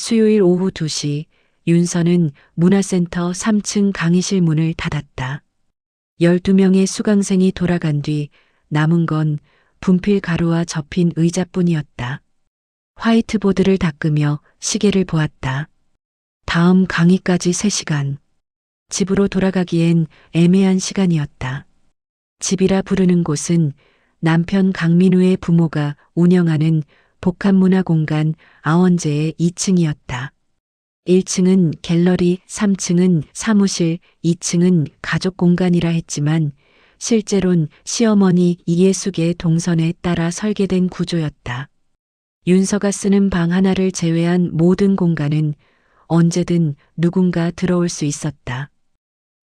수요일 오후 2시 윤서는 문화센터 3층 강의실 문을 닫았다. 12명의 수강생이 돌아간 뒤 남은 건 분필 가루와 접힌 의자뿐이었다. 화이트보드를 닦으며 시계를 보았다. 다음 강의까지 3시간. 집으로 돌아가기엔 애매한 시간이었다. 집이라 부르는 곳은 남편 강민우의 부모가 운영하는 복합문화공간 아원제의 2층이었다. 1층은 갤러리, 3층은 사무실, 2층은 가족 공간이라 했지만 실제론 시어머니 이예숙의 동선에 따라 설계된 구조였다. 윤서가 쓰는 방 하나를 제외한 모든 공간은 언제든 누군가 들어올 수 있었다.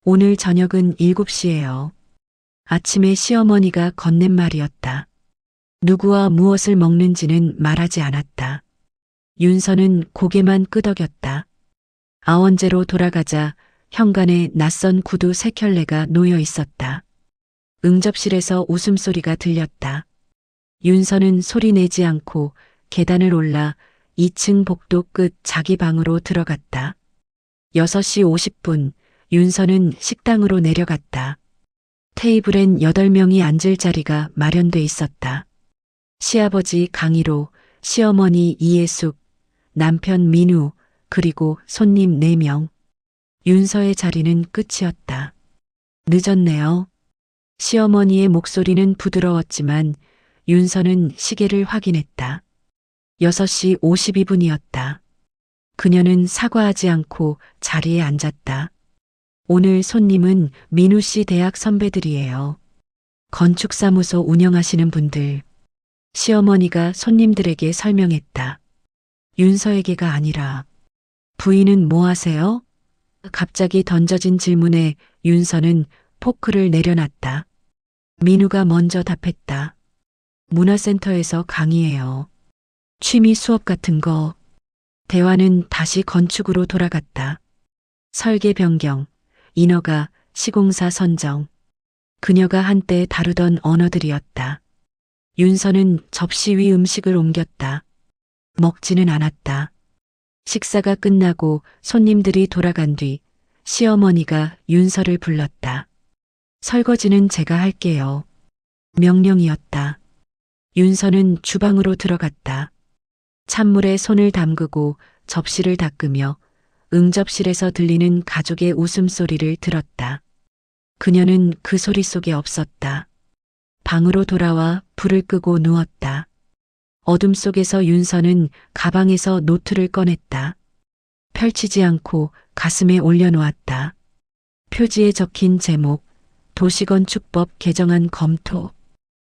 오늘 저녁은 7시예요. 아침에 시어머니가 건넨 말이었다. 누구와 무엇을 먹는지는 말하지 않았다. 윤서는 고개만 끄덕였다. 아원제로 돌아가자 현관에 낯선 구두 3켤레가 놓여 있었다. 응접실에서 웃음소리가 들렸다. 윤서는 소리 내지 않고 계단을 올라 2층 복도 끝 자기 방으로 들어갔다. 6시 50분 윤서는 식당으로 내려갔다. 테이블엔 8명이 앉을 자리가 마련돼 있었다. 시아버지 강희로, 시어머니 이예숙, 남편 민우, 그리고 손님 4명. 윤서의 자리는 끝이었다. 늦었네요. 시어머니의 목소리는 부드러웠지만 윤서는 시계를 확인했다. 6시 52분이었다. 그녀는 사과하지 않고 자리에 앉았다. 오늘 손님은 민우 씨 대학 선배들이에요. 건축사무소 운영하시는 분들. 시어머니가 손님들에게 설명했다. 윤서에게가 아니라. 부인은 뭐 하세요? 갑자기 던져진 질문에 윤서는 포크를 내려놨다. 민우가 먼저 답했다. 문화센터에서 강의해요. 취미 수업 같은 거. 대화는 다시 건축으로 돌아갔다. 설계 변경, 인허가, 시공사 선정. 그녀가 한때 다루던 언어들이었다. 윤서는 접시 위 음식을 옮겼다. 먹지는 않았다. 식사가 끝나고 손님들이 돌아간 뒤 시어머니가 윤서를 불렀다. 설거지는 제가 할게요. 명령이었다. 윤서는 주방으로 들어갔다. 찬물에 손을 담그고 접시를 닦으며 응접실에서 들리는 가족의 웃음소리를 들었다. 그녀는 그 소리 속에 없었다. 방으로 돌아와 불을 끄고 누웠다. 어둠 속에서 윤서는 가방에서 노트를 꺼냈다. 펼치지 않고 가슴에 올려놓았다. 표지에 적힌 제목, 도시건축법 개정안 검토.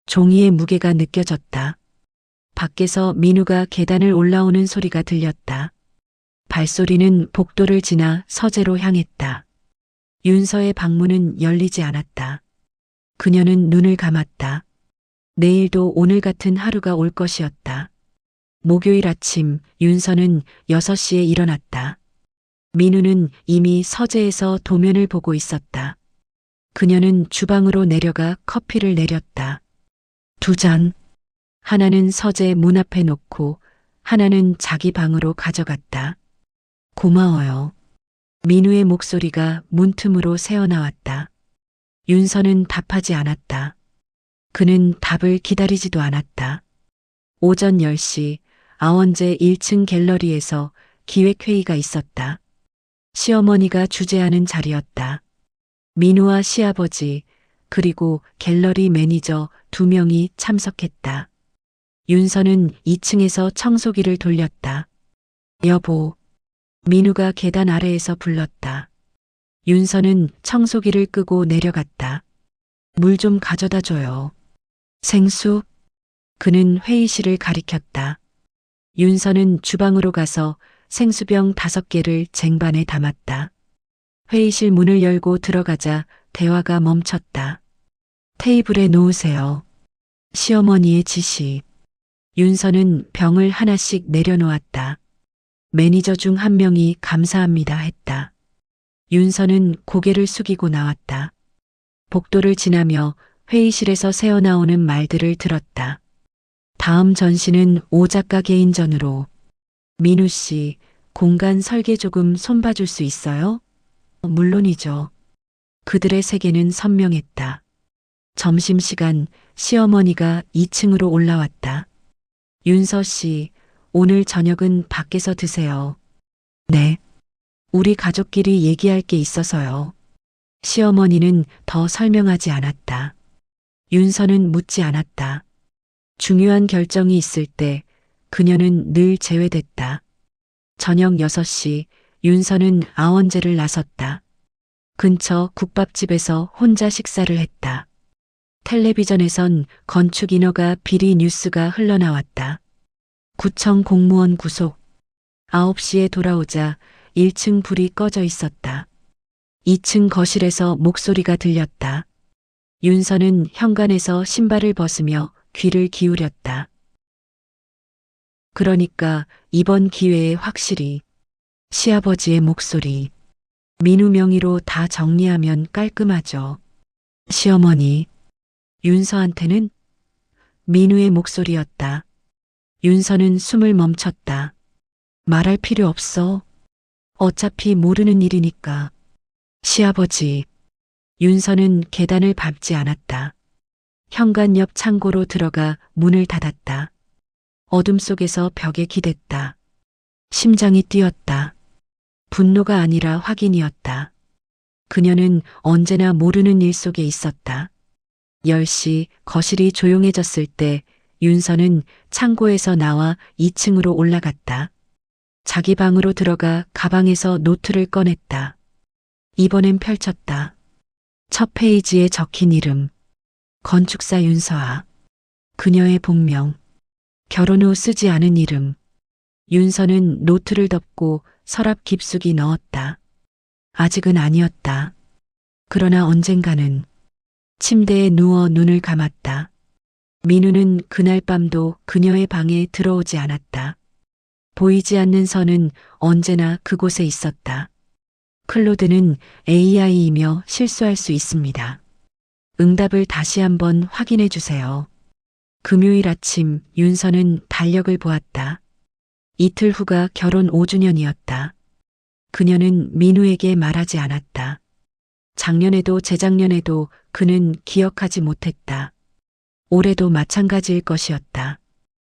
종이의 무게가 느껴졌다. 밖에서 민우가 계단을 올라오는 소리가 들렸다. 발소리는 복도를 지나 서재로 향했다. 윤서의 방문은 열리지 않았다. 그녀는 눈을 감았다. 내일도 오늘 같은 하루가 올 것이었다. 목요일 아침 윤서는 6시에 일어났다. 민우는 이미 서재에서 도면을 보고 있었다. 그녀는 주방으로 내려가 커피를 내렸다. 2잔. 하나는 서재 문 앞에 놓고 하나는 자기 방으로 가져갔다. 고마워요. 민우의 목소리가 문틈으로 새어나왔다. 윤서는 답하지 않았다. 그는 답을 기다리지도 않았다. 오전 10시 아원제 1층 갤러리에서 기획회의가 있었다. 시어머니가 주재하는 자리였다. 민우와 시아버지 그리고 갤러리 매니저 2명이 참석했다. 윤서는 2층에서 청소기를 돌렸다. 여보. 민우가 계단 아래에서 불렀다. 윤서는 청소기를 끄고 내려갔다. 물 좀 가져다 줘요. 생수? 그는 회의실을 가리켰다. 윤서는 주방으로 가서 생수병 5개를 쟁반에 담았다. 회의실 문을 열고 들어가자 대화가 멈췄다. 테이블에 놓으세요. 시어머니의 지시. 윤서는 병을 하나씩 내려놓았다. 매니저 중 한 명이 감사합니다 했다. 윤서는 고개를 숙이고 나왔다. 복도를 지나며 회의실에서 새어나오는 말들을 들었다. 다음 전시는 오 작가 개인전으로. 민우 씨, 공간 설계 조금 손봐줄 수 있어요? 물론이죠. 그들의 세계는 선명했다. 점심시간 시어머니가 2층으로 올라왔다. 윤서 씨, 오늘 저녁은 밖에서 드세요. 네. 우리 가족끼리 얘기할 게 있어서요. 시어머니는 더 설명하지 않았다. 윤서는 묻지 않았다. 중요한 결정이 있을 때 그녀는 늘 제외됐다. 저녁 6시 윤서는 아원제를 나섰다. 근처 국밥집에서 혼자 식사를 했다. 텔레비전에선 건축 인허가 비리 뉴스가 흘러나왔다. 구청 공무원 구속. 9시에 돌아오자 1층 불이 꺼져 있었다. 2층 거실에서 목소리가 들렸다. 윤서는 현관에서 신발을 벗으며 귀를 기울였다. 그러니까 이번 기회에 확실히 시아버지의 목소리. 민우 명의로 다 정리하면 깔끔하죠. 시어머니. 윤서한테는 민우의 목소리였다. 윤서는 숨을 멈췄다. 말할 필요 없어. 어차피 모르는 일이니까. 시아버지. 윤서는 계단을 밟지 않았다. 현관 옆 창고로 들어가 문을 닫았다. 어둠 속에서 벽에 기댔다. 심장이 뛰었다. 분노가 아니라 확인이었다. 그녀는 언제나 모르는 일 속에 있었다. 10시 거실이 조용해졌을 때 윤서는 창고에서 나와 2층으로 올라갔다. 자기 방으로 들어가 가방에서 노트를 꺼냈다. 이번엔 펼쳤다. 첫 페이지에 적힌 이름. 건축사 윤서아. 그녀의 본명. 결혼 후 쓰지 않은 이름. 윤서는 노트를 덮고 서랍 깊숙이 넣었다. 아직은 아니었다. 그러나 언젠가는. 침대에 누워 눈을 감았다. 민우는 그날 밤도 그녀의 방에 들어오지 않았다. 보이지 않는 선은 언제나 그곳에 있었다. 클로드는 AI이며 실수할 수 있습니다. 응답을 다시 한번 확인해 주세요. 금요일 아침 윤서는 달력을 보았다. 이틀 후가 결혼 5주년이었다. 그녀는 민우에게 말하지 않았다. 작년에도 재작년에도 그는 기억하지 못했다. 올해도 마찬가지일 것이었다.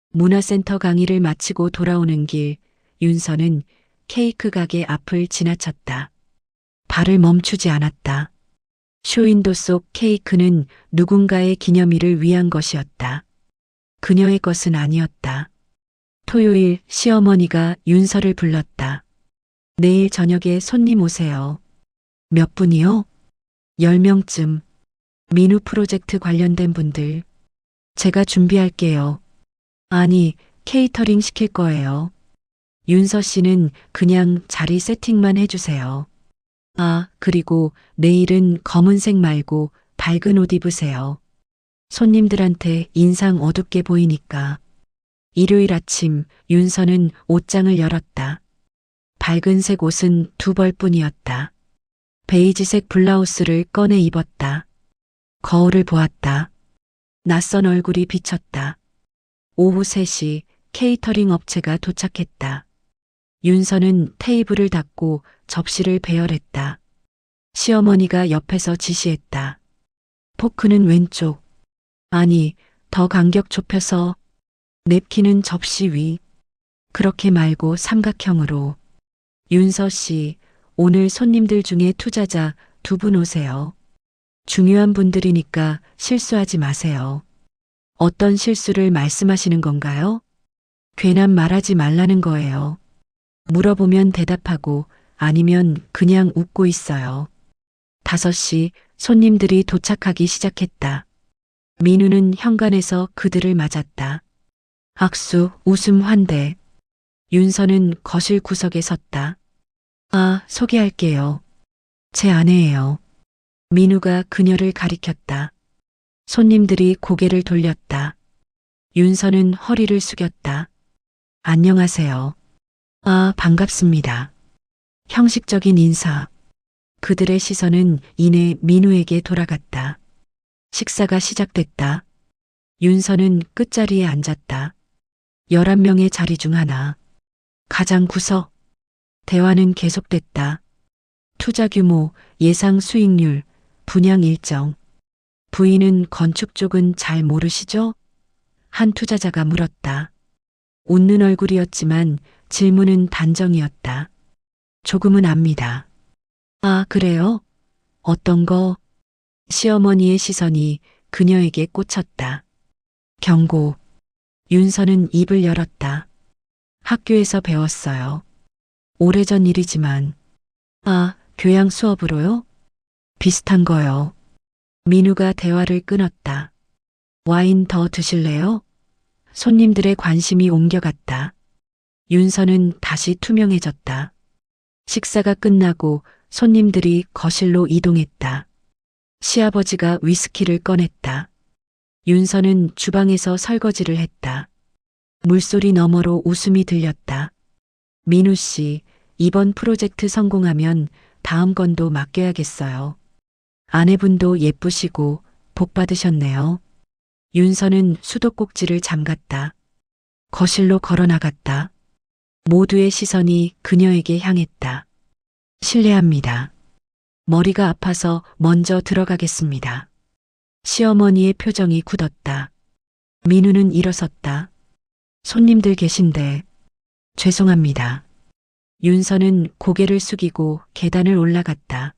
문화센터 강의를 마치고 돌아오는 길, 윤서는 케이크 가게 앞을 지나쳤다. 발을 멈추지 않았다. 쇼윈도 속 케이크는 누군가의 기념일을 위한 것이었다. 그녀의 것은 아니었다. 토요일 시어머니가 윤서를 불렀다. 내일 저녁에 손님 오세요. 몇 분이요? 10명쯤. 민우 프로젝트 관련된 분들. 제가 준비할게요. 아니, 케이터링 시킬 거예요. 윤서 씨는 그냥 자리 세팅만 해주세요. 아, 그리고 내일은 검은색 말고 밝은 옷 입으세요. 손님들한테 인상 어둡게 보이니까. 일요일 아침 윤서는 옷장을 열었다. 밝은색 옷은 2벌뿐이었다. 베이지색 블라우스를 꺼내 입었다. 거울을 보았다. 낯선 얼굴이 비쳤다. 오후 3시 케이터링 업체가 도착했다. 윤서는 테이블을 닫고 접시를 배열했다. 시어머니가 옆에서 지시했다. 포크는 왼쪽. 아니, 더 간격 좁혀서. 냅킨은 접시 위. 그렇게 말고 삼각형으로. 윤서 씨, 오늘 손님들 중에 투자자 2분 오세요. 중요한 분들이니까 실수하지 마세요. 어떤 실수를 말씀하시는 건가요? 괜한 말하지 말라는 거예요. 물어보면 대답하고 아니면 그냥 웃고 있어요. 5시 손님들이 도착하기 시작했다. 민우는 현관에서 그들을 맞았다. 악수, 웃음, 환대. 윤서는 거실 구석에 섰다. 아, 소개할게요. 제 아내예요. 민우가 그녀를 가리켰다. 손님들이 고개를 돌렸다. 윤서는 허리를 숙였다. 안녕하세요. 아, 반갑습니다. 형식적인 인사. 그들의 시선은 이내 민우에게 돌아갔다. 식사가 시작됐다. 윤서는 끝자리에 앉았다. 11명의 자리 중 하나. 가장 구석. 대화는 계속됐다. 투자 규모, 예상 수익률, 분양 일정. 부인은 건축 쪽은 잘 모르시죠? 한 투자자가 물었다. 웃는 얼굴이었지만 질문은 단정이었다. 조금은 압니다. 아, 그래요? 어떤 거? 시어머니의 시선이 그녀에게 꽂혔다. 경고. 윤서는 입을 열었다. 학교에서 배웠어요. 오래전 일이지만. 아, 교양 수업으로요? 비슷한 거요. 민우가 대화를 끊었다. 와인 더 드실래요? 손님들의 관심이 옮겨갔다. 윤서는 다시 투명해졌다. 식사가 끝나고 손님들이 거실로 이동했다. 시아버지가 위스키를 꺼냈다. 윤서는 주방에서 설거지를 했다. 물소리 너머로 웃음이 들렸다. 민우 씨, 이번 프로젝트 성공하면 다음 건도 맡겨야겠어요. 아내분도 예쁘시고 복 받으셨네요. 윤서는 수도꼭지를 잠갔다. 거실로 걸어 나갔다. 모두의 시선이 그녀에게 향했다. 실례합니다. 머리가 아파서 먼저 들어가겠습니다. 시어머니의 표정이 굳었다. 민우는 일어섰다. 손님들 계신데. 죄송합니다. 윤서는 고개를 숙이고 계단을 올라갔다.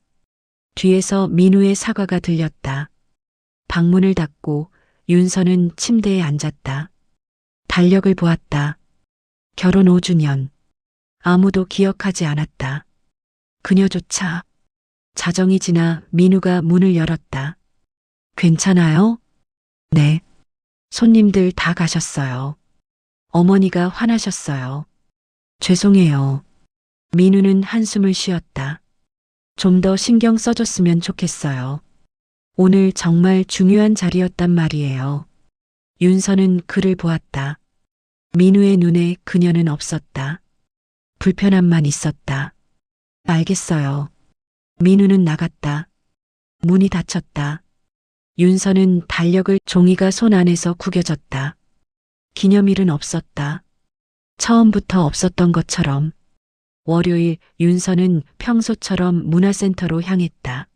뒤에서 민우의 사과가 들렸다. 방문을 닫고 윤서는 침대에 앉았다. 달력을 보았다. 결혼 5주년. 아무도 기억하지 않았다. 그녀조차. 자정이 지나 민우가 문을 열었다. 괜찮아요? 네. 손님들 다 가셨어요. 어머니가 화나셨어요. 죄송해요. 민우는 한숨을 쉬었다. 좀 더 신경 써줬으면 좋겠어요. 오늘 정말 중요한 자리였단 말이에요. 윤서는 그를 보았다. 민우의 눈에 그녀는 없었다. 불편함만 있었다. 알겠어요. 민우는 나갔다. 문이 닫혔다. 윤서는 달력을 종이가 손 안에서 구겨졌다. 기념일은 없었다. 처음부터 없었던 것처럼. 월요일 윤서는 평소처럼 문화센터로 향했다.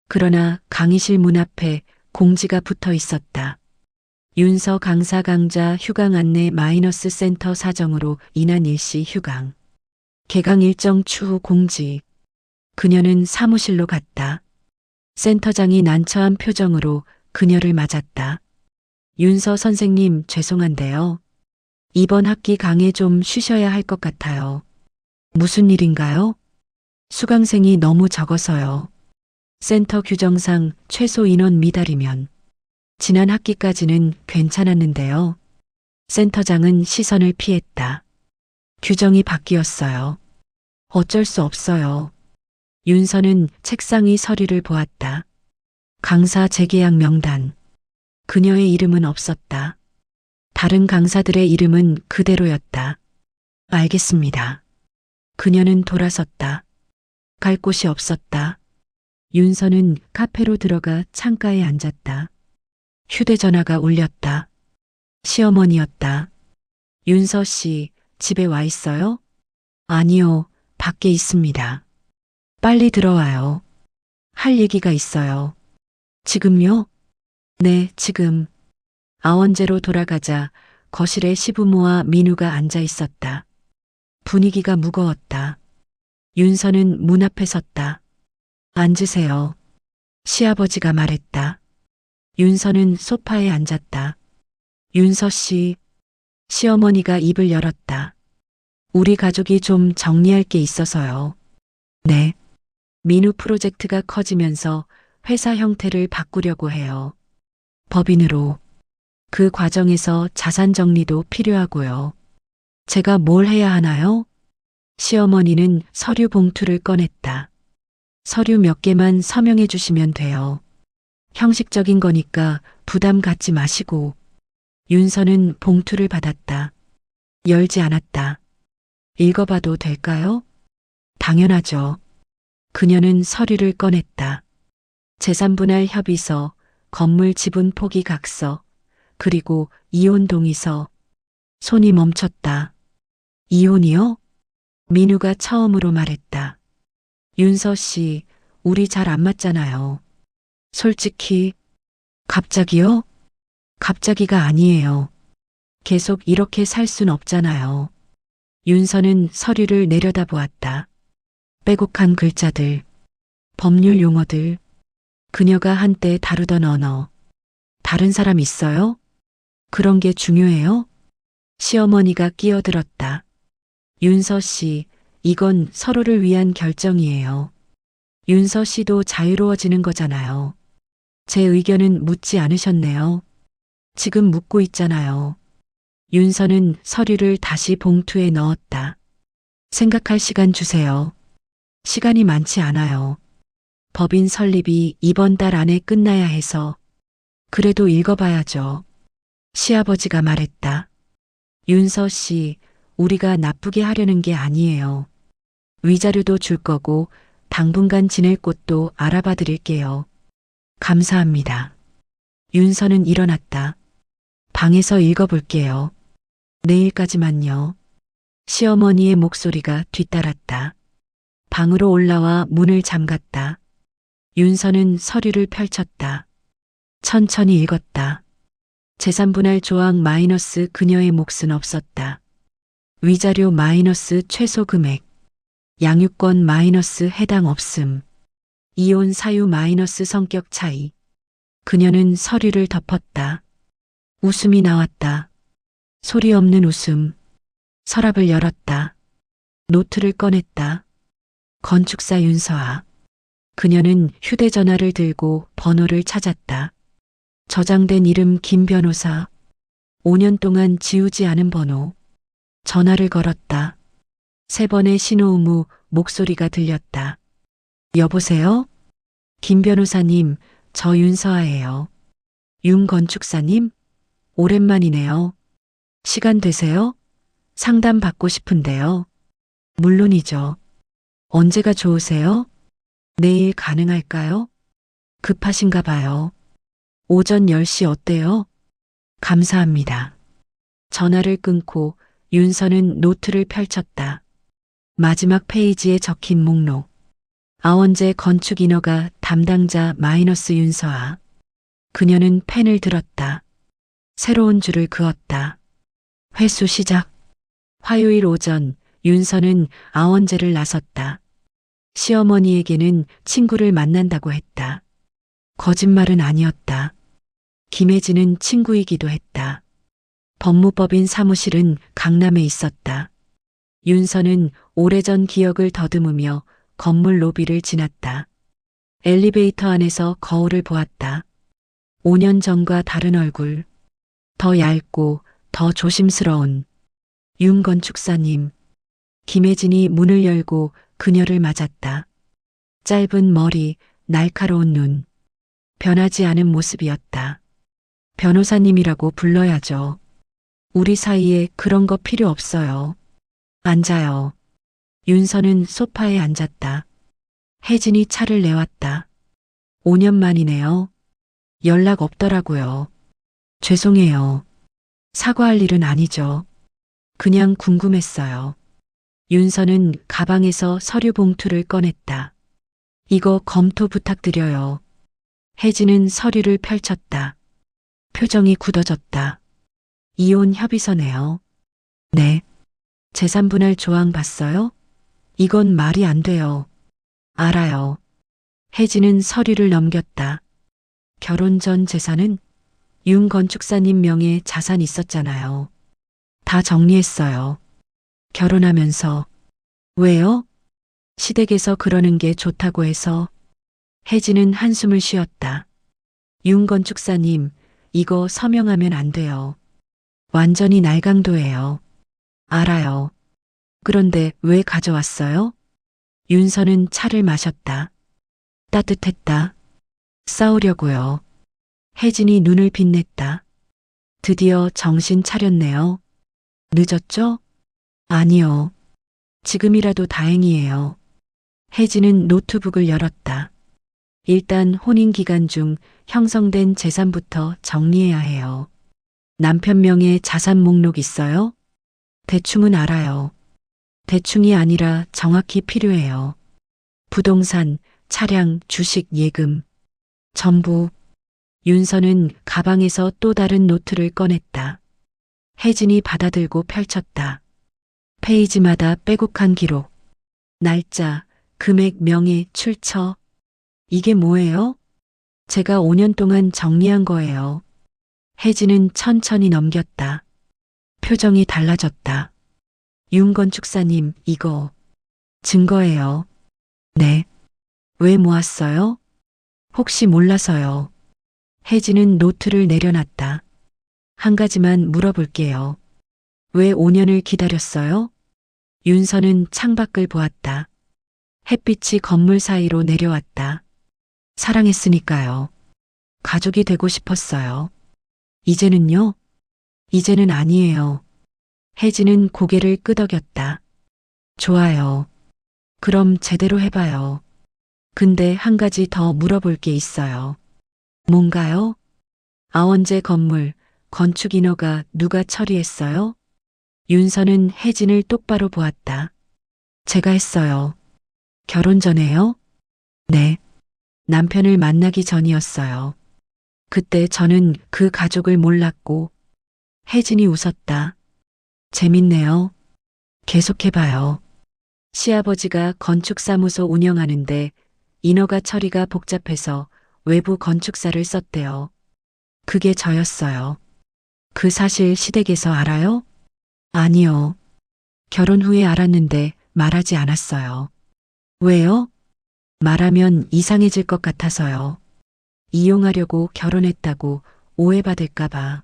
그러나 강의실 문 앞에 공지가 붙어 있었다. 윤서 강사 강좌 휴강 안내 마이너스 센터 사정으로 인한 일시 휴강. 개강 일정 추후 공지. 그녀는 사무실로 갔다. 센터장이 난처한 표정으로 그녀를 맞았다. 윤서 선생님 죄송한데요. 이번 학기 강의 좀 쉬셔야 할 것 같아요. 무슨 일인가요? 수강생이 너무 적어서요. 센터 규정상 최소 인원 미달이면. 지난 학기까지는 괜찮았는데요. 센터장은 시선을 피했다. 규정이 바뀌었어요. 어쩔 수 없어요. 윤서는 책상 위 서류를 보았다. 강사 재계약 명단. 그녀의 이름은 없었다. 다른 강사들의 이름은 그대로였다. 알겠습니다. 그녀는 돌아섰다. 갈 곳이 없었다. 윤서는 카페로 들어가 창가에 앉았다. 휴대전화가 울렸다. 시어머니였다. 윤서 씨, 집에 와 있어요? 아니요, 밖에 있습니다. 빨리 들어와요. 할 얘기가 있어요. 지금요? 네, 지금. 아원제로 돌아가자 거실에 시부모와 민우가 앉아 있었다. 분위기가 무거웠다. 윤서는 문 앞에 섰다. 앉으세요. 시아버지가 말했다. 윤서는 소파에 앉았다. 윤서 씨, 시어머니가 입을 열었다. 우리 가족이 좀 정리할 게 있어서요. 네. 민우 프로젝트가 커지면서 회사 형태를 바꾸려고 해요. 법인으로. 그 과정에서 자산 정리도 필요하고요. 제가 뭘 해야 하나요? 시어머니는 서류 봉투를 꺼냈다. 서류 몇 개만 서명해 주시면 돼요. 형식적인 거니까 부담 갖지 마시고. 윤서는 봉투를 받았다. 열지 않았다. 읽어봐도 될까요? 당연하죠. 그녀는 서류를 꺼냈다. 재산분할 협의서, 건물 지분 포기 각서, 그리고 이혼 동의서. 손이 멈췄다. 이혼이요? 민우가 처음으로 말했다. 윤서 씨, 우리 잘 안 맞잖아요. 솔직히, 갑자기요? 갑자기가 아니에요. 계속 이렇게 살 순 없잖아요. 윤서는 서류를 내려다보았다. 빼곡한 글자들, 법률 용어들, 그녀가 한때 다루던 언어. 다른 사람 있어요? 그런 게 중요해요? 시어머니가 끼어들었다. 윤서 씨, 이건 서로를 위한 결정이에요. 윤서 씨도 자유로워지는 거잖아요. 제 의견은 묻지 않으셨네요. 지금 묻고 있잖아요. 윤서는 서류를 다시 봉투에 넣었다. 생각할 시간 주세요. 시간이 많지 않아요. 법인 설립이 이번 달 안에 끝나야 해서. 그래도 읽어봐야죠. 시아버지가 말했다. 윤서 씨, 우리가 나쁘게 하려는 게 아니에요. 위자료도 줄 거고 당분간 지낼 곳도 알아봐 드릴게요. 감사합니다. 윤서는 일어났다. 방에서 읽어볼게요. 내일까지만요. 시어머니의 목소리가 뒤따랐다. 방으로 올라와 문을 잠갔다. 윤서는 서류를 펼쳤다. 천천히 읽었다. 재산분할 조항 마이너스 그녀의 몫은 없었다. 위자료 마이너스 최소 금액. 양육권 마이너스 해당 없음. 이혼 사유 마이너스 성격 차이. 그녀는 서류를 덮었다. 웃음이 나왔다. 소리 없는 웃음. 서랍을 열었다. 노트를 꺼냈다. 건축사 윤서아. 그녀는 휴대전화를 들고 번호를 찾았다. 저장된 이름 김 변호사. 5년 동안 지우지 않은 번호. 전화를 걸었다. 3번의 신호음 후 목소리가 들렸다. 여보세요? 김 변호사님, 저 윤서아예요. 윤 건축사님? 오랜만이네요. 시간 되세요? 상담 받고 싶은데요. 물론이죠. 언제가 좋으세요? 내일 가능할까요? 급하신가 봐요. 오전 10시 어때요? 감사합니다. 전화를 끊고 윤서는 노트를 펼쳤다. 마지막 페이지에 적힌 목록. 아원재 건축 인허가 담당자 마이너스 윤서아. 그녀는 펜을 들었다. 새로운 줄을 그었다. 회수 시작. 화요일 오전 윤서는 아원재를 나섰다. 시어머니에게는 친구를 만난다고 했다. 거짓말은 아니었다. 김혜진은 친구이기도 했다. 법무법인 사무실은 강남에 있었다. 윤서는 오래전 기억을 더듬으며 건물 로비를 지났다. 엘리베이터 안에서 거울을 보았다. 5년 전과 다른 얼굴. 더 얇고 더 조심스러운. 윤 건축사님. 김혜진이 문을 열고 그녀를 맞았다. 짧은 머리, 날카로운 눈. 변하지 않은 모습이었다. 변호사님이라고 불러야죠. 우리 사이에 그런 거 필요 없어요. 앉아요. 윤서는 소파에 앉았다. 혜진이 차를 내왔다. 5년 만이네요. 연락 없더라고요. 죄송해요. 사과할 일은 아니죠. 그냥 궁금했어요. 윤서는 가방에서 서류 봉투를 꺼냈다. 이거 검토 부탁드려요. 혜진은 서류를 펼쳤다. 표정이 굳어졌다. 이혼 협의서네요. 네. 재산분할 조항 봤어요? 이건 말이 안 돼요. 알아요. 혜진은 서류를 넘겼다. 결혼 전 재산은 윤 건축사님 명의 자산 있었잖아요. 다 정리했어요. 결혼하면서. 왜요? 시댁에서 그러는 게 좋다고 해서. 혜진은 한숨을 쉬었다. 윤 건축사님, 이거 서명하면 안 돼요. 완전히 날강도예요. 알아요. 그런데 왜 가져왔어요? 윤서는 차를 마셨다. 따뜻했다. 싸우려고요. 혜진이 눈을 빛냈다. 드디어 정신 차렸네요. 늦었죠? 아니요. 지금이라도 다행이에요. 혜진은 노트북을 열었다. 일단 혼인 기간 중 형성된 재산부터 정리해야 해요. 남편 명의 자산 목록 있어요? 대충은 알아요. 대충이 아니라 정확히 필요해요. 부동산, 차량, 주식, 예금. 전부. 윤서는 가방에서 또 다른 노트를 꺼냈다. 혜진이 받아들고 펼쳤다. 페이지마다 빼곡한 기록. 날짜, 금액, 명의, 출처. 이게 뭐예요? 제가 5년 동안 정리한 거예요. 혜진은 천천히 넘겼다. 표정이 달라졌다. 윤 건축사님, 이거 증거예요. 네. 왜 모았어요? 혹시 몰라서요. 혜진은 노트를 내려놨다. 한 가지만 물어볼게요. 왜 5년을 기다렸어요? 윤서는 창밖을 보았다. 햇빛이 건물 사이로 내려왔다. 사랑했으니까요. 가족이 되고 싶었어요. 이제는요? 이제는 아니에요. 혜진은 고개를 끄덕였다. 좋아요. 그럼 제대로 해봐요. 근데 한 가지 더 물어볼 게 있어요. 뭔가요? 아원제 건물, 건축 인허가 누가 처리했어요? 윤서는 혜진을 똑바로 보았다. 제가 했어요. 결혼 전에요? 네. 남편을 만나기 전이었어요. 그때 저는 그 가족을 몰랐고, 혜진이 웃었다. 재밌네요. 계속해봐요. 시아버지가 건축사무소 운영하는데 인허가 처리가 복잡해서 외부 건축사를 썼대요. 그게 저였어요. 그 사실 시댁에서 알아요? 아니요. 결혼 후에 알았는데 말하지 않았어요. 왜요? 말하면 이상해질 것 같아서요. 이용하려고 결혼했다고 오해받을까봐.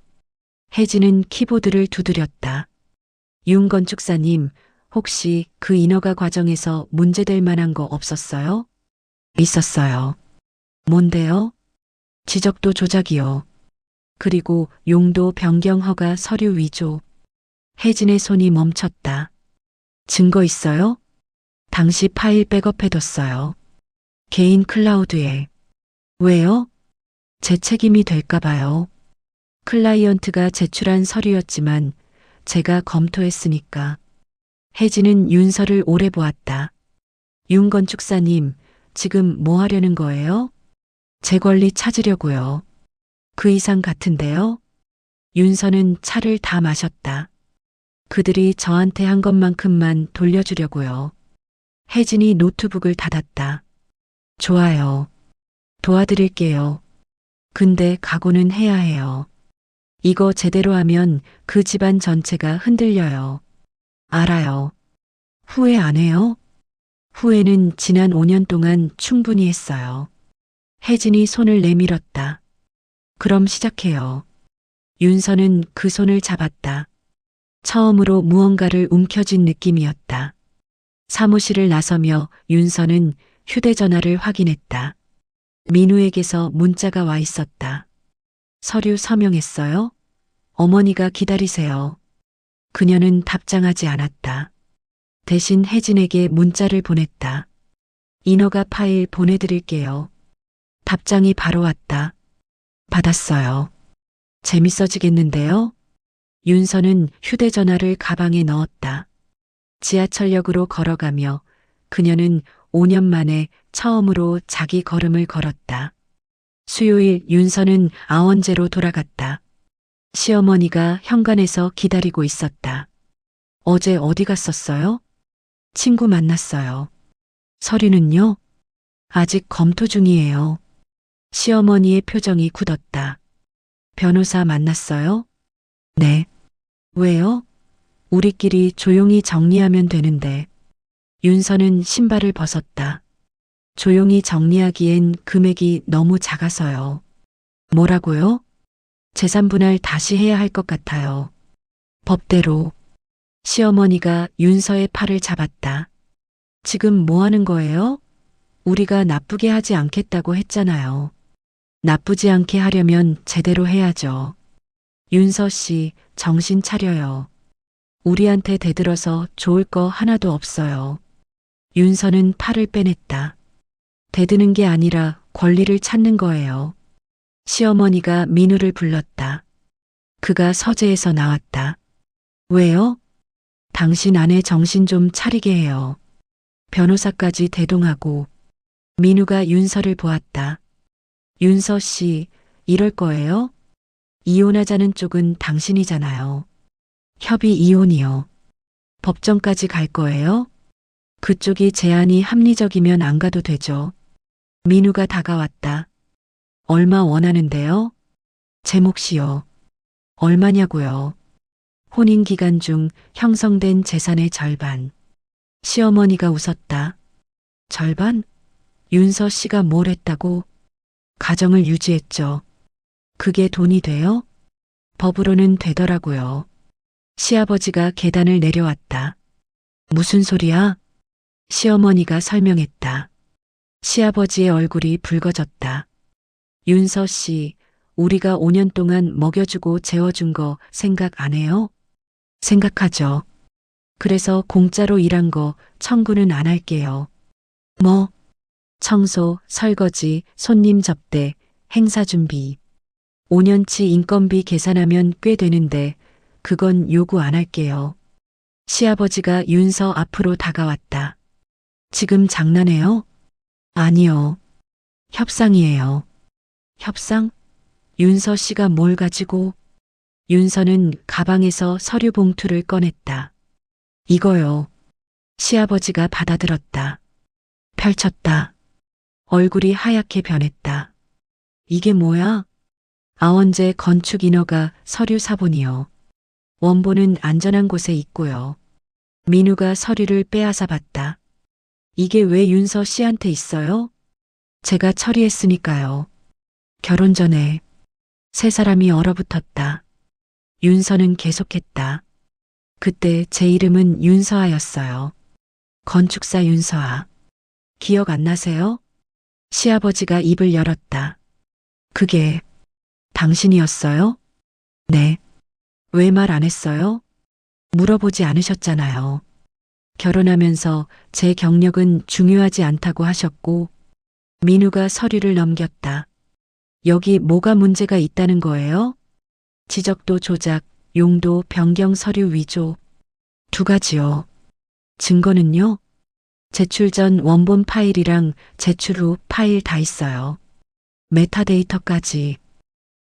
혜진은 키보드를 두드렸다. 윤 건축사님, 혹시 그 인허가 과정에서 문제될 만한 거 없었어요? 있었어요. 뭔데요? 지적도 조작이요. 그리고 용도 변경 허가 서류 위조. 혜진의 손이 멈췄다. 증거 있어요? 당시 파일 백업해뒀어요. 개인 클라우드에. 왜요? 제 책임이 될까봐요. 클라이언트가 제출한 서류였지만 제가 검토했으니까. 혜진은 윤서를 오래 보았다. 윤 건축사님, 지금 뭐 하려는 거예요? 제 권리 찾으려고요. 그 이상 같은데요? 윤서는 차를 다 마셨다. 그들이 저한테 한 것만큼만 돌려주려고요. 혜진이 노트북을 닫았다. 좋아요. 도와드릴게요. 근데 각오는 해야 해요. 이거 제대로 하면 그 집안 전체가 흔들려요. 알아요. 후회 안 해요? 후회는 지난 5년 동안 충분히 했어요. 혜진이 손을 내밀었다. 그럼 시작해요. 윤서는 그 손을 잡았다. 처음으로 무언가를 움켜쥔 느낌이었다. 사무실을 나서며 윤서는 휴대전화를 확인했다. 민우에게서 문자가 와 있었다. 서류 서명했어요? 어머니가 기다리세요. 그녀는 답장하지 않았다. 대신 혜진에게 문자를 보냈다. 인허가 파일 보내드릴게요. 답장이 바로 왔다. 받았어요. 재밌어지겠는데요? 윤서는 휴대전화를 가방에 넣었다. 지하철역으로 걸어가며 그녀는 5년 만에 처음으로 자기 걸음을 걸었다. 수요일 윤서는 아원제로 돌아갔다. 시어머니가 현관에서 기다리고 있었다. 어제 어디 갔었어요? 친구 만났어요. 서류는요? 아직 검토 중이에요. 시어머니의 표정이 굳었다. 변호사 만났어요? 네. 왜요? 우리끼리 조용히 정리하면 되는데. 윤서는 신발을 벗었다. 조용히 정리하기엔 금액이 너무 작아서요. 뭐라고요? 재산 분할 다시 해야 할 것 같아요. 법대로. 시어머니가 윤서의 팔을 잡았다. 지금 뭐 하는 거예요? 우리가 나쁘게 하지 않겠다고 했잖아요. 나쁘지 않게 하려면 제대로 해야죠. 윤서 씨, 정신 차려요. 우리한테 대들어서 좋을 거 하나도 없어요. 윤서는 팔을 빼냈다. 대드는 게 아니라 권리를 찾는 거예요. 시어머니가 민우를 불렀다. 그가 서재에서 나왔다. 왜요? 당신 아내 정신 좀 차리게 해요. 변호사까지 대동하고 민우가 윤서를 보았다. 윤서 씨, 이럴 거예요? 이혼하자는 쪽은 당신이잖아요. 협의 이혼이요. 법정까지 갈 거예요? 그쪽이 제안이 합리적이면 안 가도 되죠. 민우가 다가왔다. 얼마 원하는데요? 제 몫이요. 얼마냐고요? 혼인 기간 중 형성된 재산의 절반. 시어머니가 웃었다. 절반? 윤서 씨가 뭘 했다고? 가정을 유지했죠. 그게 돈이 돼요? 법으로는 되더라고요. 시아버지가 계단을 내려왔다. 무슨 소리야? 시어머니가 설명했다. 시아버지의 얼굴이 붉어졌다. 윤서 씨, 우리가 5년 동안 먹여주고 재워준 거 생각 안 해요? 생각하죠. 그래서 공짜로 일한 거 청구는 안 할게요. 뭐? 청소, 설거지, 손님 접대, 행사 준비. 5년치 인건비 계산하면 꽤 되는데 그건 요구 안 할게요. 시아버지가 윤서 앞으로 다가왔다. 지금 장난해요? 아니요. 협상이에요. 협상? 윤서 씨가 뭘 가지고? 윤서는 가방에서 서류 봉투를 꺼냈다. 이거요. 시아버지가 받아들었다. 펼쳤다. 얼굴이 하얗게 변했다. 이게 뭐야? 아원재 건축 인허가 서류 사본이요. 원본은 안전한 곳에 있고요. 민우가 서류를 빼앗아 봤다. 이게 왜 윤서 씨한테 있어요? 제가 처리했으니까요. 결혼 전에 세 사람이 얼어붙었다. 윤서는 계속했다. 그때 제 이름은 윤서아였어요. 건축사 윤서아. 기억 안 나세요? 시아버지가 입을 열었다. 그게 당신이었어요? 네. 왜 말 안 했어요? 물어보지 않으셨잖아요. 결혼하면서 제 경력은 중요하지 않다고 하셨고, 민우가 서류를 넘겼다. 여기 뭐가 문제가 있다는 거예요? 지적도 조작, 용도 변경 서류 위조. 두 가지요. 증거는요? 제출 전 원본 파일이랑 제출 후 파일 다 있어요. 메타데이터까지.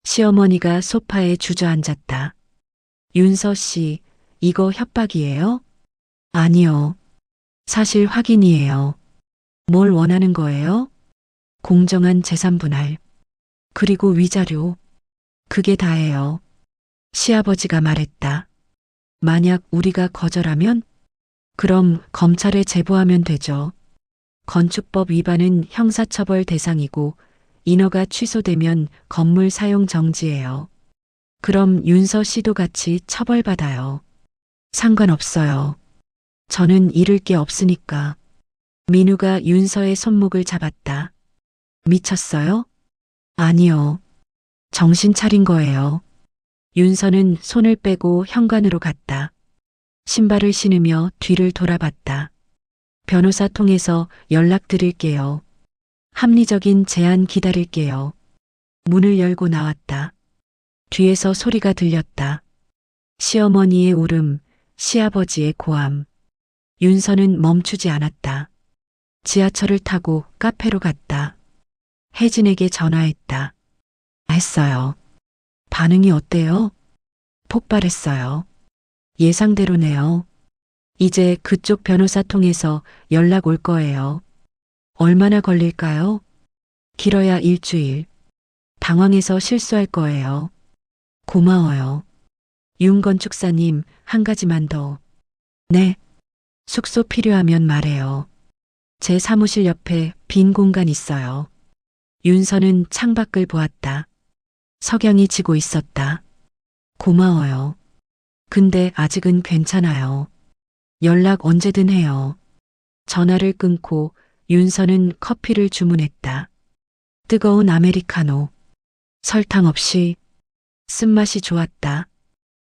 시어머니가 소파에 주저앉았다. 윤서 씨, 이거 협박이에요? 아니요. 사실 확인이에요. 뭘 원하는 거예요? 공정한 재산 분할. 그리고 위자료. 그게 다예요. 시아버지가 말했다. 만약 우리가 거절하면? 그럼 검찰에 제보하면 되죠. 건축법 위반은 형사처벌 대상이고 인허가 취소되면 건물 사용 정지예요. 그럼 윤서 씨도 같이 처벌받아요. 상관없어요. 저는 잃을 게 없으니까. 민우가 윤서의 손목을 잡았다. 미쳤어요? 아니요. 정신 차린 거예요. 윤서는 손을 빼고 현관으로 갔다. 신발을 신으며 뒤를 돌아봤다. 변호사 통해서 연락드릴게요. 합리적인 제안 기다릴게요. 문을 열고 나왔다. 뒤에서 소리가 들렸다. 시어머니의 울음, 시아버지의 고함. 윤서는 멈추지 않았다. 지하철을 타고 카페로 갔다. 혜진에게 전화했다. 했어요. 반응이 어때요? 폭발했어요. 예상대로네요. 이제 그쪽 변호사 통해서 연락 올 거예요. 얼마나 걸릴까요? 길어야 일주일. 당황해서 실수할 거예요. 고마워요. 윤 건축사님, 한 가지만 더. 네. 숙소 필요하면 말해요. 제 사무실 옆에 빈 공간 있어요. 윤서는 창밖을 보았다. 석양이 지고 있었다. 고마워요. 근데 아직은 괜찮아요. 연락 언제든 해요. 전화를 끊고 윤서는 커피를 주문했다. 뜨거운 아메리카노. 설탕 없이. 쓴맛이 좋았다.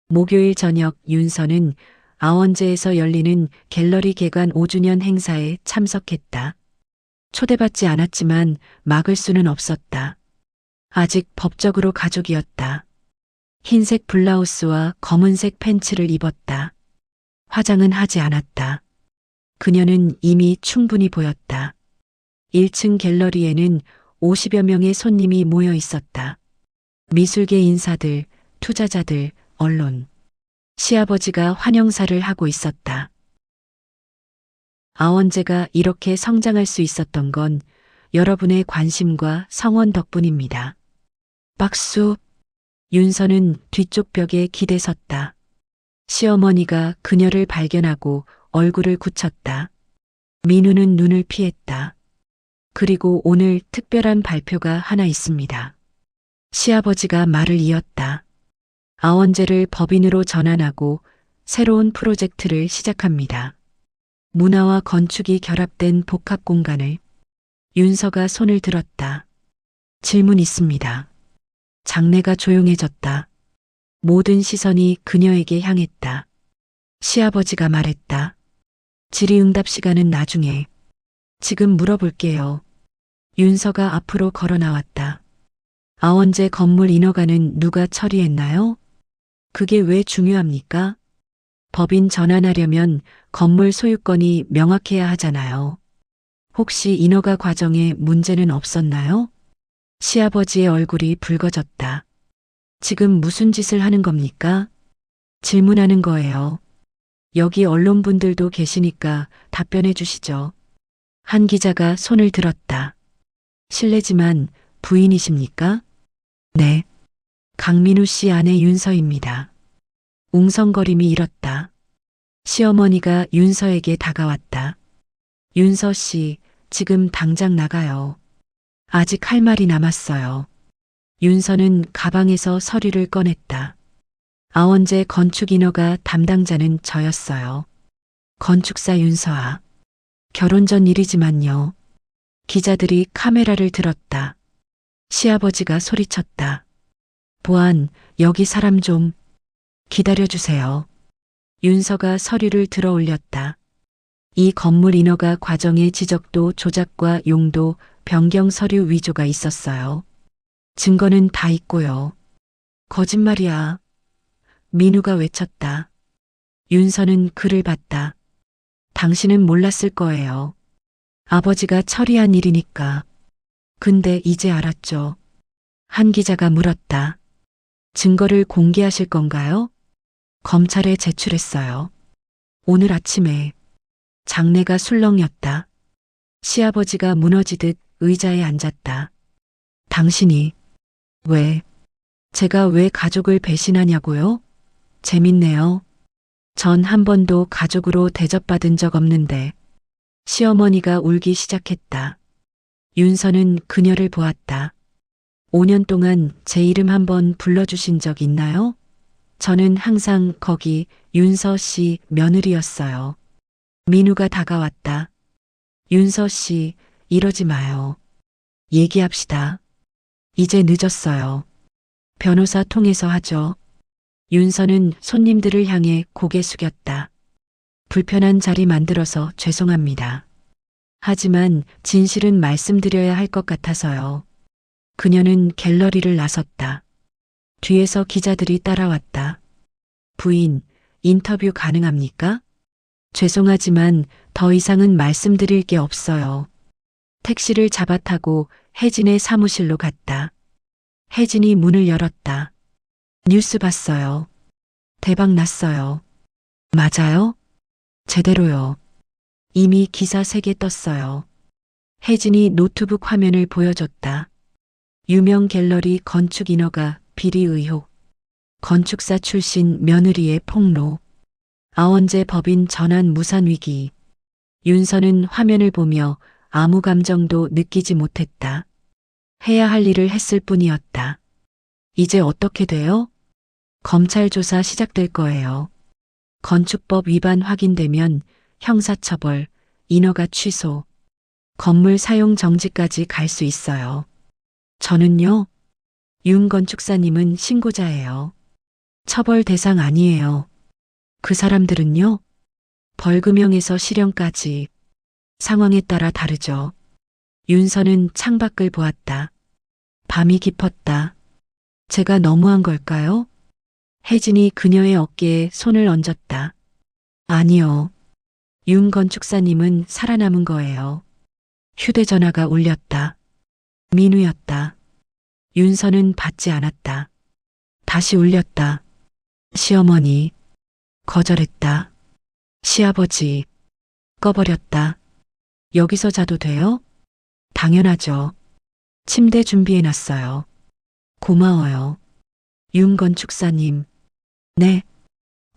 목요일 저녁 윤서는 아원제에서 열리는 갤러리 개관 5주년 행사에 참석했다. 초대받지 않았지만 막을 수는 없었다. 아직 법적으로 가족이었다. 흰색 블라우스와 검은색 팬츠를 입었다. 화장은 하지 않았다. 그녀는 이미 충분히 보였다. 1층 갤러리에는 50여 명의 손님이 모여 있었다. 미술계 인사들, 투자자들, 언론. 시아버지가 환영사를 하고 있었다. 아원제가 이렇게 성장할 수 있었던 건 여러분의 관심과 성원 덕분입니다. 박수. 윤서는 뒤쪽 벽에 기대 섰다. 시어머니가 그녀를 발견하고 얼굴을 굳혔다. 민우는 눈을 피했다. 그리고 오늘 특별한 발표가 하나 있습니다. 시아버지가 말을 이었다. 아원제를 법인으로 전환하고 새로운 프로젝트를 시작합니다. 문화와 건축이 결합된 복합 공간을. 윤서가 손을 들었다. 질문 있습니다. 장내가 조용해졌다. 모든 시선이 그녀에게 향했다. 시아버지가 말했다. 질의응답 시간은 나중에. 지금 물어볼게요. 윤서가 앞으로 걸어 나왔다. 아원제 건물 인허가는 누가 처리했나요? 그게 왜 중요합니까? 법인 전환하려면 건물 소유권이 명확해야 하잖아요. 혹시 인허가 과정에 문제는 없었나요? 시아버지의 얼굴이 붉어졌다. 지금 무슨 짓을 하는 겁니까? 질문하는 거예요. 여기 언론분들도 계시니까 답변해 주시죠. 한 기자가 손을 들었다. 실례지만 부인이십니까? 네. 강민우 씨 아내 윤서입니다. 웅성거림이 일었다. 시어머니가 윤서에게 다가왔다. 윤서 씨, 지금 당장 나가요. 아직 할 말이 남았어요. 윤서는 가방에서 서류를 꺼냈다. 아원제 건축 인허가 담당자는 저였어요. 건축사 윤서아. 결혼 전 일이지만요. 기자들이 카메라를 들었다. 시아버지가 소리쳤다. 보안, 여기 사람 좀 기다려주세요. 윤서가 서류를 들어 올렸다. 이 건물 인허가 과정의 지적도 조작과 용도 변경 서류 위조가 있었어요. 증거는 다 있고요. 거짓말이야. 민우가 외쳤다. 윤서는 그를 봤다. 당신은 몰랐을 거예요. 아버지가 처리한 일이니까. 근데 이제 알았죠. 한 기자가 물었다. 증거를 공개하실 건가요? 검찰에 제출했어요. 오늘 아침에. 장내가 술렁였다. 시아버지가 무너지듯 의자에 앉았다. 당신이 왜? 제가 왜 가족을 배신하냐고요? 재밌네요. 전 한 번도 가족으로 대접받은 적 없는데. 시어머니가 울기 시작했다. 윤서는 그녀를 보았다. 5년 동안 제 이름 한번 불러주신 적 있나요? 저는 항상 거기 윤서 씨 며느리였어요. 민우가 다가왔다. 윤서 씨, 이러지 마요. 얘기합시다. 이제 늦었어요. 변호사 통해서 하죠. 윤서는 손님들을 향해 고개 숙였다. 불편한 자리 만들어서 죄송합니다. 하지만 진실은 말씀드려야 할 것 같아서요. 그녀는 갤러리를 나섰다. 뒤에서 기자들이 따라왔다. 부인, 인터뷰 가능합니까? 죄송하지만 더 이상은 말씀드릴 게 없어요. 택시를 잡아타고 혜진의 사무실로 갔다. 혜진이 문을 열었다. 뉴스 봤어요. 대박 났어요. 맞아요? 제대로요. 이미 기사 3개 떴어요. 혜진이 노트북 화면을 보여줬다. 유명 갤러리 건축 인허가 비리 의혹. 건축사 출신 며느리의 폭로. 아원제 법인 전환 무산 위기. 윤서는 화면을 보며 아무 감정도 느끼지 못했다. 해야 할 일을 했을 뿐이었다. 이제 어떻게 돼요? 검찰 조사 시작될 거예요. 건축법 위반 확인되면 형사처벌, 인허가 취소, 건물 사용 정지까지 갈 수 있어요. 저는요, 윤 건축사님은 신고자예요. 처벌 대상 아니에요. 그 사람들은요, 벌금형에서 실형까지. 상황에 따라 다르죠. 윤서는 창밖을 보았다. 밤이 깊었다. 제가 너무한 걸까요? 혜진이 그녀의 어깨에 손을 얹었다. 아니요. 윤 건축사님은 살아남은 거예요. 휴대전화가 울렸다. 민우였다. 윤서는 받지 않았다. 다시 울렸다. 시어머니. 거절했다. 시아버지. 꺼버렸다. 여기서 자도 돼요? 당연하죠. 침대 준비해놨어요. 고마워요. 윤 건축사님. 네.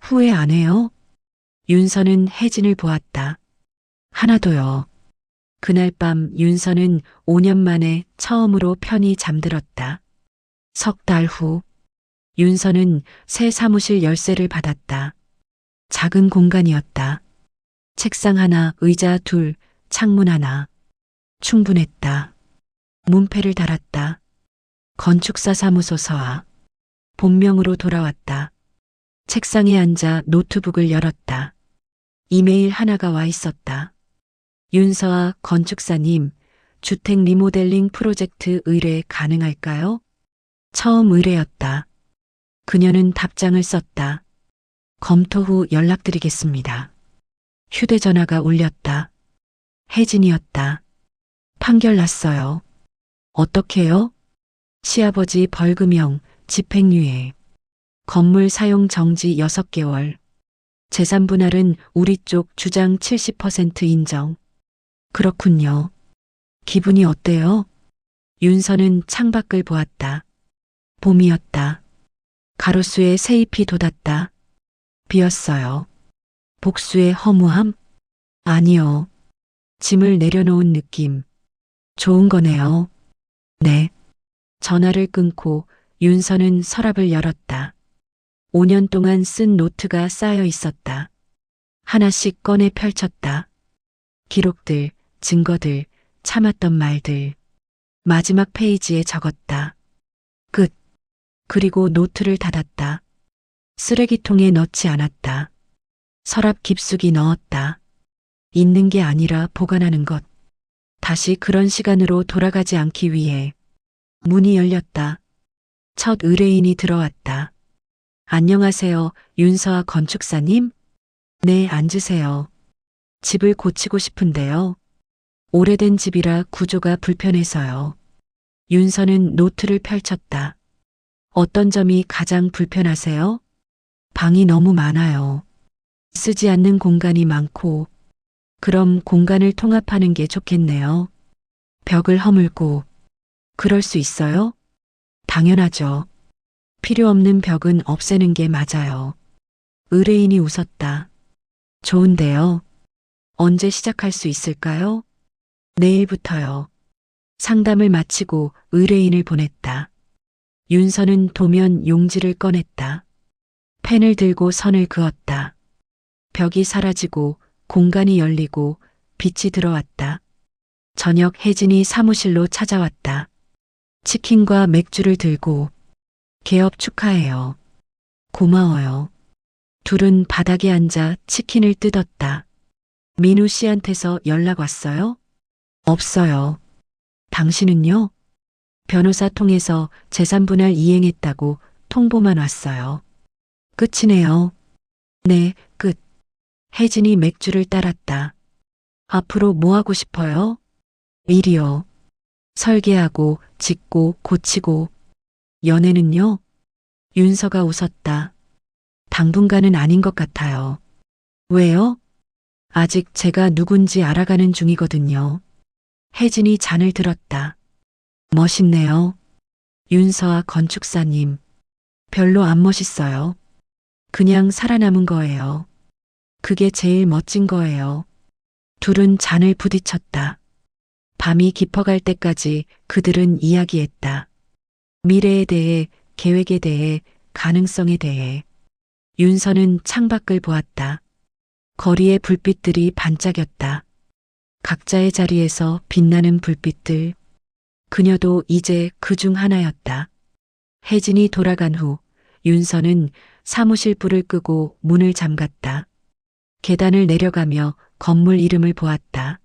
후회 안 해요? 윤서는 혜진을 보았다. 하나도요. 그날 밤 윤서는 5년 만에 처음으로 편히 잠들었다. 석 달 후, 윤서는 새 사무실 열쇠를 받았다. 작은 공간이었다. 책상 하나, 의자 둘, 창문 하나. 충분했다. 문패를 달았다. 건축사 사무소 서아. 본명으로 돌아왔다. 책상에 앉아 노트북을 열었다. 이메일 하나가 와 있었다. 윤서아 건축사님, 주택 리모델링 프로젝트 의뢰 가능할까요? 처음 의뢰였다. 그녀는 답장을 썼다. 검토 후 연락드리겠습니다. 휴대전화가 울렸다. 혜진이었다. 판결 났어요. 어떻게요? 시아버지 벌금형, 집행유예. 건물 사용 정지 6개월. 재산 분할은 우리 쪽 주장 70% 인정. 그렇군요. 기분이 어때요? 윤서는 창밖을 보았다. 봄이었다. 가로수에 새잎이 돋았다. 비었어요. 복수의 허무함? 아니요. 짐을 내려놓은 느낌. 좋은 거네요. 네. 전화를 끊고 윤서는 서랍을 열었다. 5년 동안 쓴 노트가 쌓여 있었다. 하나씩 꺼내 펼쳤다. 기록들, 증거들, 참았던 말들. 마지막 페이지에 적었다. 끝. 그리고 노트를 닫았다. 쓰레기통에 넣지 않았다. 서랍 깊숙이 넣었다. 잊는 게 아니라 보관하는 것. 다시 그런 시간으로 돌아가지 않기 위해. 문이 열렸다. 첫 의뢰인이 들어왔다. 안녕하세요, 윤서아 건축사님? 네, 앉으세요. 집을 고치고 싶은데요. 오래된 집이라 구조가 불편해서요. 윤서는 노트를 펼쳤다. 어떤 점이 가장 불편하세요? 방이 너무 많아요. 쓰지 않는 공간이 많고, 그럼 공간을 통합하는 게 좋겠네요. 벽을 허물고, 그럴 수 있어요? 당연하죠. 필요 없는 벽은 없애는 게 맞아요. 의뢰인이 웃었다. 좋은데요. 언제 시작할 수 있을까요? 내일부터요. 상담을 마치고 의뢰인을 보냈다. 윤서는 도면 용지를 꺼냈다. 펜을 들고 선을 그었다. 벽이 사라지고 공간이 열리고 빛이 들어왔다. 저녁 혜진이 사무실로 찾아왔다. 치킨과 맥주를 들고 개업 축하해요. 고마워요. 둘은 바닥에 앉아 치킨을 뜯었다. 민우 씨한테서 연락 왔어요? 없어요. 당신은요? 변호사 통해서 재산 분할 이행했다고 통보만 왔어요. 끝이네요. 네, 끝. 혜진이 맥주를 따랐다. 앞으로 뭐 하고 싶어요? 일이요. 설계하고 짓고 고치고. 연애는요? 윤서가 웃었다. 당분간은 아닌 것 같아요. 왜요? 아직 제가 누군지 알아가는 중이거든요. 혜진이 잔을 들었다. 멋있네요. 윤서아 건축사님. 별로 안 멋있어요. 그냥 살아남은 거예요. 그게 제일 멋진 거예요. 둘은 잔을 부딪혔다. 밤이 깊어갈 때까지 그들은 이야기했다. 미래에 대해, 계획에 대해, 가능성에 대해. 윤서는 창밖을 보았다. 거리의 불빛들이 반짝였다. 각자의 자리에서 빛나는 불빛들. 그녀도 이제 그 중 하나였다. 혜진이 돌아간 후 윤서는 사무실 불을 끄고 문을 잠갔다. 계단을 내려가며 건물 이름을 보았다.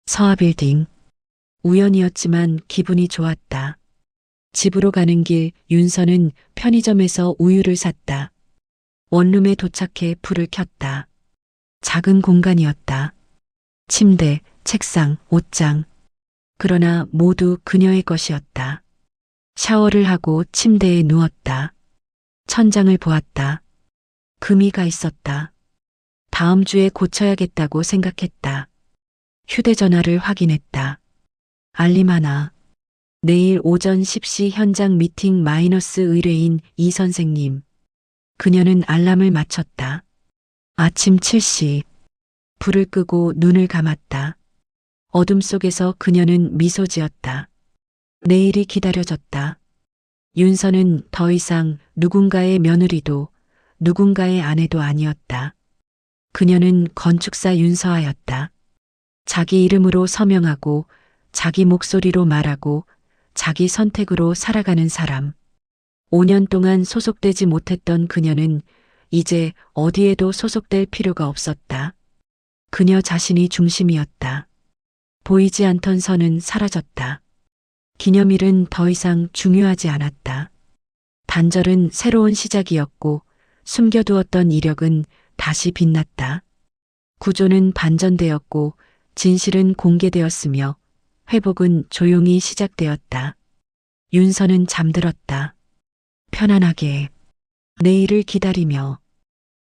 서아빌딩. 우연이었지만 기분이 좋았다. 집으로 가는 길 윤서는 편의점에서 우유를 샀다. 원룸에 도착해 불을 켰다. 작은 공간이었다. 침대, 책상, 옷장. 그러나 모두 그녀의 것이었다. 샤워를 하고 침대에 누웠다. 천장을 보았다. 금이가 있었다. 다음 주에 고쳐야겠다고 생각했다. 휴대전화를 확인했다. 알림 하나. 내일 오전 10시 현장 미팅 마이너스 의뢰인 이 선생님. 그녀는 알람을 맞췄다. 아침 7시. 불을 끄고 눈을 감았다. 어둠 속에서 그녀는 미소 지었다. 내일이 기다려졌다. 윤서는 더 이상 누군가의 며느리도 누군가의 아내도 아니었다. 그녀는 건축사 윤서아였다. 자기 이름으로 서명하고 자기 목소리로 말하고 자기 선택으로 살아가는 사람. 5년 동안 소속되지 못했던 그녀는 이제 어디에도 소속될 필요가 없었다. 그녀 자신이 중심이었다. 보이지 않던 선은 사라졌다. 기념일은 더 이상 중요하지 않았다. 단절은 새로운 시작이었고 숨겨두었던 이력은 다시 빛났다. 구조는 반전되었고 진실은 공개되었으며 회복은 조용히 시작되었다. 윤서는 잠들었다. 편안하게 내일을 기다리며